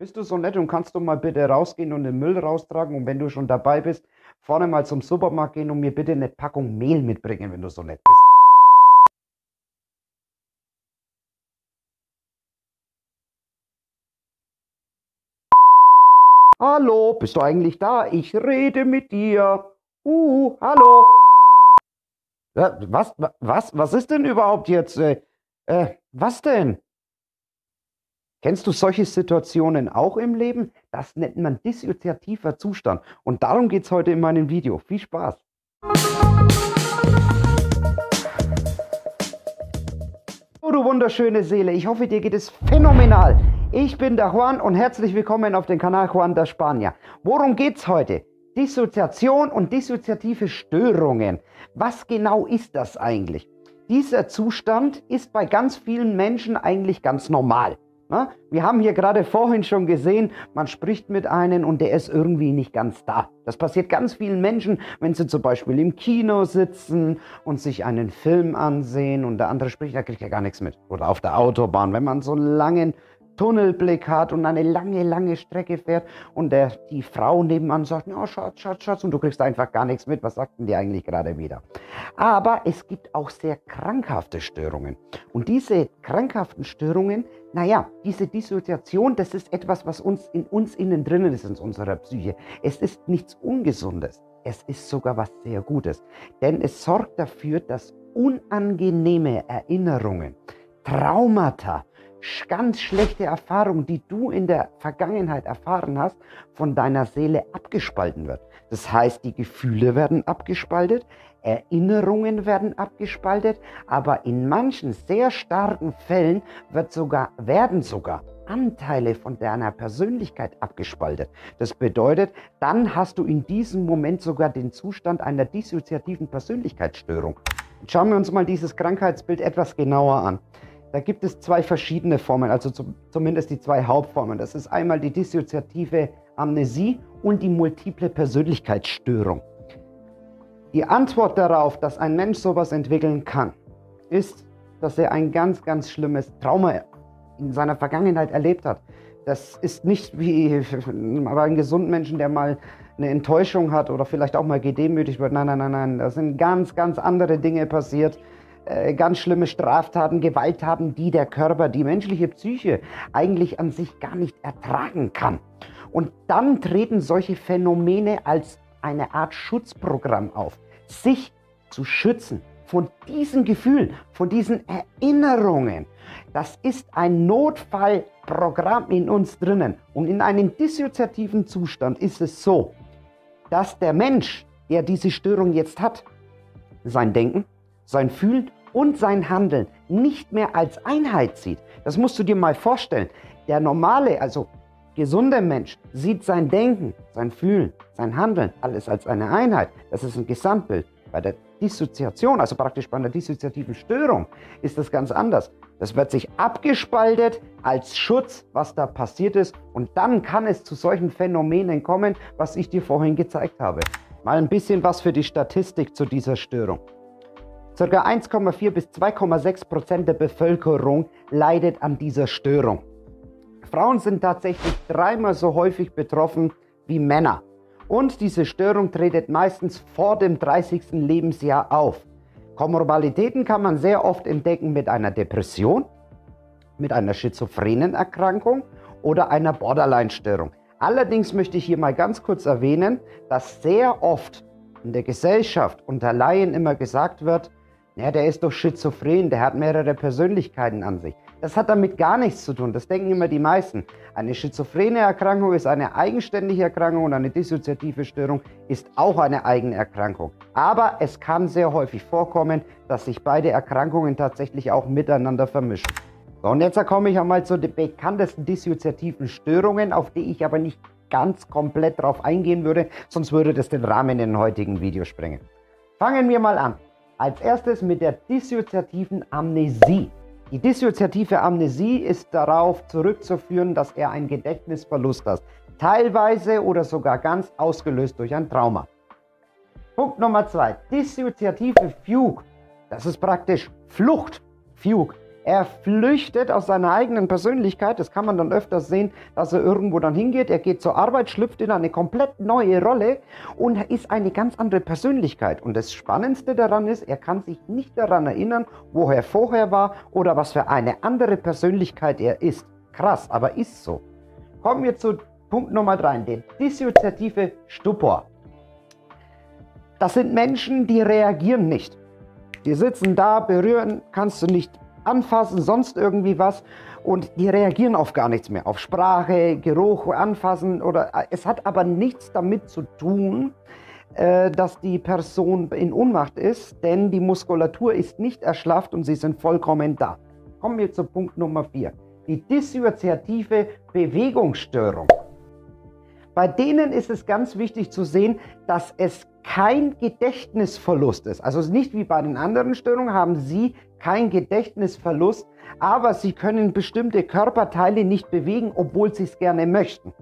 Bist du so nett und kannst du mal bitte rausgehen und den Müll raustragen? Und wenn du schon dabei bist, vorne mal zum Supermarkt gehen und mir bitte eine Packung Mehl mitbringen, wenn du so nett bist. Hallo, bist du eigentlich da? Ich rede mit dir. Hallo. Was ist denn überhaupt jetzt? Was denn? Kennst du solche Situationen auch im Leben? Das nennt man dissoziativer Zustand. Und darum geht es heute in meinem Video. Viel Spaß! Oh, du wunderschöne Seele, ich hoffe, dir geht es phänomenal. Ich bin der Juan und herzlich willkommen auf dem Kanal Juan der Spanier. Worum geht's heute? Dissoziation und dissoziative Störungen. Was genau ist das eigentlich? Dieser Zustand ist bei ganz vielen Menschen eigentlich ganz normal. Wir haben hier gerade vorhin schon gesehen, man spricht mit einem und der ist irgendwie nicht ganz da. Das passiert ganz vielen Menschen, wenn sie zum Beispiel im Kino sitzen und sich einen Film ansehen und der andere spricht, da kriegt er gar nichts mit. Oder auf der Autobahn, wenn man so einen langen Tunnelblick hat und eine lange Strecke fährt und die Frau nebenan sagt, ja, Schatz, und du kriegst einfach gar nichts mit. Was sagt denn die eigentlich gerade wieder? Aber es gibt auch sehr krankhafte Störungen. Und diese krankhaften Störungen, diese Dissoziation, das ist etwas, was in uns innen drinnen ist, in unserer Psyche. Es ist nichts Ungesundes. Es ist sogar was sehr Gutes. Denn es sorgt dafür, dass unangenehme Erinnerungen, Traumata, ganz schlechte Erfahrungen, die du in der Vergangenheit erfahren hast, von deiner Seele abgespalten wird. Das heißt, die Gefühle werden abgespaltet, Erinnerungen werden abgespaltet, aber in manchen sehr starken Fällen werden sogar Anteile von deiner Persönlichkeit abgespaltet. Das bedeutet, dann hast du in diesem Moment sogar den Zustand einer dissoziativen Persönlichkeitsstörung. Jetzt schauen wir uns mal dieses Krankheitsbild etwas genauer an. Da gibt es zwei verschiedene Formen, also zumindest die zwei Hauptformen. Das ist einmal die dissoziative Amnesie und die multiple Persönlichkeitsstörung. Die Antwort darauf, dass ein Mensch sowas entwickeln kann, ist, dass er ein ganz schlimmes Trauma in seiner Vergangenheit erlebt hat. Das ist nicht wie bei einem gesunden Menschen, der mal eine Enttäuschung hat oder vielleicht auch mal gedemütigt wird. Nein. Da sind ganz andere Dinge passiert. Ganz schlimme Straftaten, Gewalttaten, die der Körper, die menschliche Psyche eigentlich an sich gar nicht ertragen kann. Und dann treten solche Phänomene als eine Art Schutzprogramm auf, sich zu schützen von diesen Gefühlen, von diesen Erinnerungen. Das ist ein Notfallprogramm in uns drinnen. Und in einem dissoziativen Zustand ist es so, dass der Mensch, der diese Störung jetzt hat, sein Denken, sein Fühlen und sein Handeln nicht mehr als Einheit sieht. Das musst du dir mal vorstellen. Der normale, also gesunde Mensch sieht sein Denken, sein Fühlen, sein Handeln alles als eine Einheit. Das ist ein Gesamtbild. Bei der Dissoziation, also praktisch bei einer dissoziativen Störung, ist das ganz anders. Das wird sich abgespaltet als Schutz, was da passiert ist. Und dann kann es zu solchen Phänomenen kommen, was ich dir vorhin gezeigt habe. Mal ein bisschen was für die Statistik zu dieser Störung. Circa 1,4 bis 2,6% der Bevölkerung leidet an dieser Störung. Frauen sind tatsächlich 3-mal so häufig betroffen wie Männer. Und diese Störung tritt meistens vor dem 30. Lebensjahr auf. Komorbalitäten kann man sehr oft entdecken mit einer Depression, mit einer schizophrenen Erkrankung oder einer Borderline-Störung. Allerdings möchte ich hier mal ganz kurz erwähnen, dass sehr oft in der Gesellschaft unter Laien immer gesagt wird, ja, der ist doch schizophren, der hat mehrere Persönlichkeiten an sich. Das hat damit gar nichts zu tun, das denken immer die meisten. Eine schizophrene Erkrankung ist eine eigenständige Erkrankung und eine dissoziative Störung ist auch eine eigene Erkrankung. Aber es kann sehr häufig vorkommen, dass sich beide Erkrankungen tatsächlich auch miteinander vermischen. So, und jetzt komme ich einmal zu den bekanntesten dissoziativen Störungen, auf die ich aber nicht ganz komplett drauf eingehen würde, sonst würde das den Rahmen in den heutigen Video sprengen. Fangen wir mal an. Als erstes mit der dissoziativen Amnesie. Die dissoziative Amnesie ist darauf zurückzuführen, dass er einen Gedächtnisverlust hat. Teilweise oder sogar ganz ausgelöst durch ein Trauma. Punkt Nummer 2. Dissoziative Fugue. Das ist praktisch Flucht. Fugue Er flüchtet aus seiner eigenen Persönlichkeit. Das kann man dann öfters sehen, dass er irgendwo dann hingeht. Er geht zur Arbeit, schlüpft in eine komplett neue Rolle und ist eine ganz andere Persönlichkeit. Und das Spannendste daran ist, er kann sich nicht daran erinnern, wo er vorher war oder was für eine andere Persönlichkeit er ist. Krass, aber ist so. Kommen wir zu Punkt Nummer 3, der dissoziative Stupor. Das sind Menschen, die reagieren nicht. Die sitzen da, berühren, kannst du nicht anfassen, sonst irgendwie was, und die reagieren auf gar nichts mehr, auf Sprache, Geruch, Anfassen, oder es hat aber nichts damit zu tun, dass die Person in Ohnmacht ist, denn die Muskulatur ist nicht erschlafft und sie sind vollkommen da. Kommen wir zu Punkt Nummer 4, die dissoziative Bewegungsstörung. Bei denen ist es ganz wichtig zu sehen, dass es kein Gedächtnisverlust ist. Also nicht wie bei den anderen Störungen haben sie kein Gedächtnisverlust, aber sie können bestimmte Körperteile nicht bewegen, obwohl sie es gerne möchten.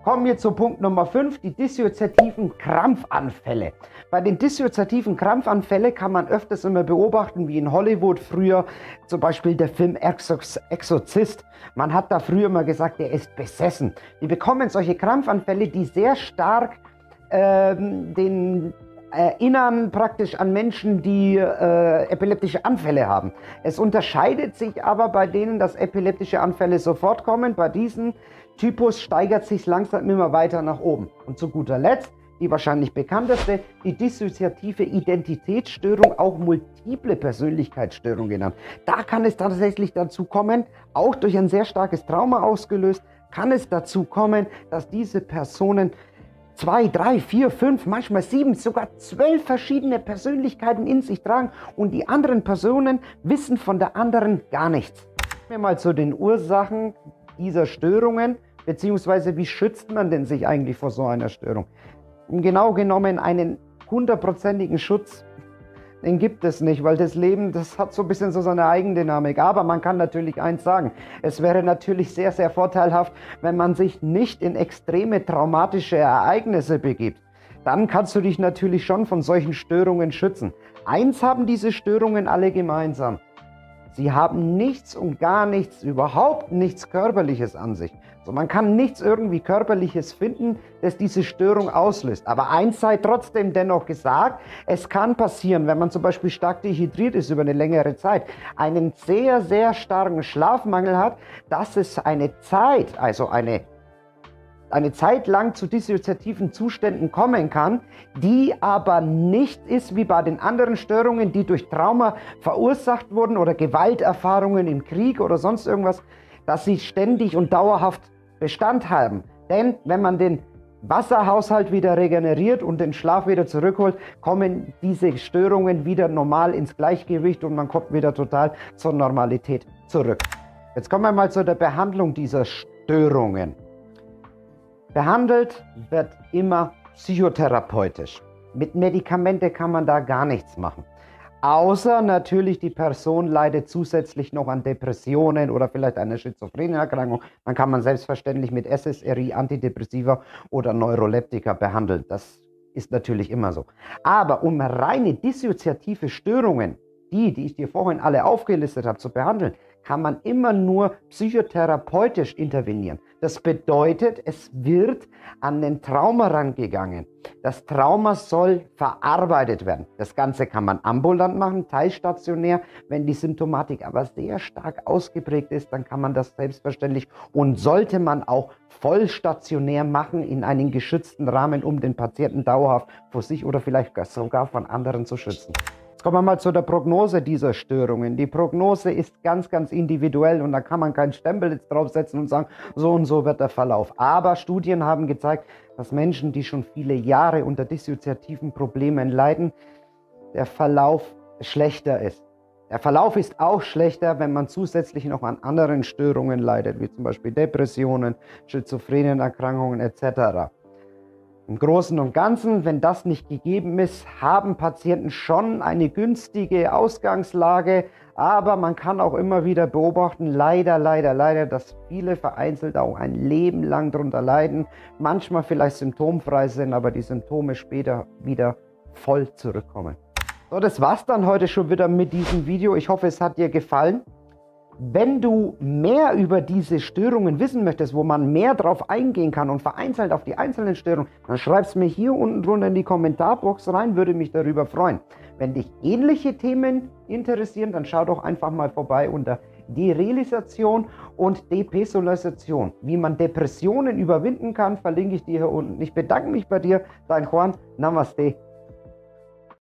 Kommen wir zu Punkt Nummer 5, die dissoziativen Krampfanfälle. Bei den dissoziativen Krampfanfällen kann man öfters immer beobachten, wie in Hollywood früher, zum Beispiel der Film Exorzist. Man hat da früher mal gesagt, der ist besessen. Die bekommen solche Krampfanfälle, die sehr stark den erinnern praktisch an Menschen, die epileptische Anfälle haben. Es unterscheidet sich aber bei denen, dass epileptische Anfälle sofort kommen. Bei diesem Typus steigert sich langsam immer weiter nach oben. Und zu guter Letzt, die wahrscheinlich bekannteste, die dissoziative Identitätsstörung, auch multiple Persönlichkeitsstörung genannt. Da kann es tatsächlich dazu kommen, auch durch ein sehr starkes Trauma ausgelöst, kann es dazu kommen, dass diese Personen 2, 3, 4, 5, manchmal 7, sogar 12 verschiedene Persönlichkeiten in sich tragen und die anderen Personen wissen von der anderen gar nichts. Kommen wir mal zu den Ursachen dieser Störungen, beziehungsweise wie schützt man denn sich eigentlich vor so einer Störung? Genau genommen einen 100%igen Schutz, den gibt es nicht, weil das Leben, das hat so ein bisschen so seine Eigendynamik. Aber man kann natürlich eins sagen, es wäre natürlich sehr, sehr vorteilhaft, wenn man sich nicht in extreme traumatische Ereignisse begibt. Dann kannst du dich natürlich schon von solchen Störungen schützen. Eins haben diese Störungen alle gemeinsam. Sie haben nichts und gar nichts, überhaupt nichts Körperliches an sich. So, man kann nichts irgendwie Körperliches finden, das diese Störung auslöst. Aber eins sei trotzdem dennoch gesagt, es kann passieren, wenn man zum Beispiel stark dehydriert ist über eine längere Zeit, einen sehr, sehr starken Schlafmangel hat, dass es eine Zeit, also eine Zeit lang zu dissoziativen Zuständen kommen kann, die aber nicht ist wie bei den anderen Störungen, die durch Trauma verursacht wurden oder Gewalterfahrungen im Krieg oder sonst irgendwas, dass sie ständig und dauerhaft Bestand haben. Denn wenn man den Wasserhaushalt wieder regeneriert und den Schlaf wieder zurückholt, kommen diese Störungen wieder normal ins Gleichgewicht und man kommt wieder total zur Normalität zurück. Jetzt kommen wir mal zu der Behandlung dieser Störungen. Behandelt wird immer psychotherapeutisch. Mit Medikamente kann man da gar nichts machen. Außer natürlich die Person leidet zusätzlich noch an Depressionen oder vielleicht einer schizophrenen Erkrankung. Dann kann man selbstverständlich mit SSRI, Antidepressiva oder Neuroleptika behandeln. Das ist natürlich immer so. Aber um reine dissoziative Störungen, die ich dir vorhin alle aufgelistet habe, zu behandeln, kann man immer nur psychotherapeutisch intervenieren. Das bedeutet, es wird an den Trauma rangegangen. Das Trauma soll verarbeitet werden. Das Ganze kann man ambulant machen, teilstationär. Wenn die Symptomatik aber sehr stark ausgeprägt ist, dann kann man das selbstverständlich und sollte man auch vollstationär machen in einem geschützten Rahmen, um den Patienten dauerhaft vor sich oder vielleicht sogar von anderen zu schützen. Kommen wir mal zu der Prognose dieser Störungen. Die Prognose ist ganz, ganz individuell und da kann man keinen Stempel jetzt draufsetzen und sagen, so und so wird der Verlauf. Aber Studien haben gezeigt, dass Menschen, die schon viele Jahre unter dissoziativen Problemen leiden, der Verlauf schlechter ist. Der Verlauf ist auch schlechter, wenn man zusätzlich noch an anderen Störungen leidet, wie zum Beispiel Depressionen, schizophrenen Erkrankungen etc. Im Großen und Ganzen, wenn das nicht gegeben ist, haben Patienten schon eine günstige Ausgangslage, aber man kann auch immer wieder beobachten, leider, dass viele vereinzelt auch ein Leben lang darunter leiden, manchmal vielleicht symptomfrei sind, aber die Symptome später wieder voll zurückkommen. So, das war's dann heute schon wieder mit diesem Video. Ich hoffe, es hat dir gefallen. Wenn du mehr über diese Störungen wissen möchtest, wo man mehr drauf eingehen kann und vereinzelt auf die einzelnen Störungen, dann schreib es mir hier unten drunter in die Kommentarbox rein, würde mich darüber freuen. Wenn dich ähnliche Themen interessieren, dann schau doch einfach mal vorbei unter Derealisation und Depersonalisation. Wie man Depressionen überwinden kann, verlinke ich dir hier unten. Ich bedanke mich bei dir, dein Juan. Namaste.